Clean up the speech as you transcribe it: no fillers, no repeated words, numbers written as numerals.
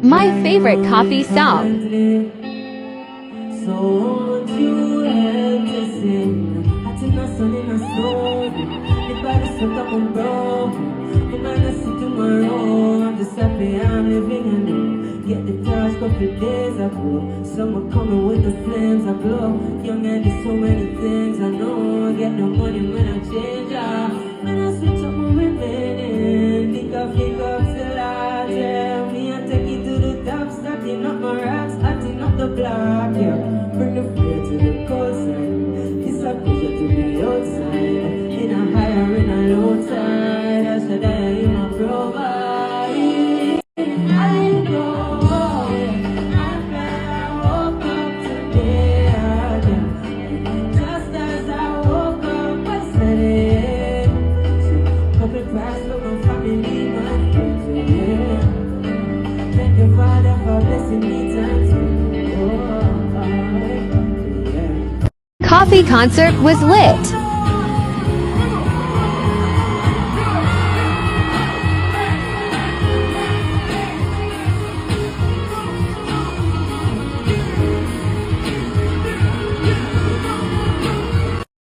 My favorite Koffee song. So won't you help to sing? I think my son in a snow. If I just look up and bro, you might not see tomorrow. I'm just happy I'm living and know. Get the charge couple days ago. Summer coming with the flames I glow. Young and there's so many things I know. Get the money when I change up. When I switch up my remaining. Think I pick up the light. Yeah, me I take it to the top. Starting up my racks, starting up the block. Yeah, bring the fear to the cold side. It's a pleasure to be outside. In a higher, in a low tide. I said I am a provide. I know, I'm glad I woke up today again. Just as I woke up, I said it. Couple prayers for my family, my friends, yeah. Thank you, Father, for blessing me times. Koffee concert was lit.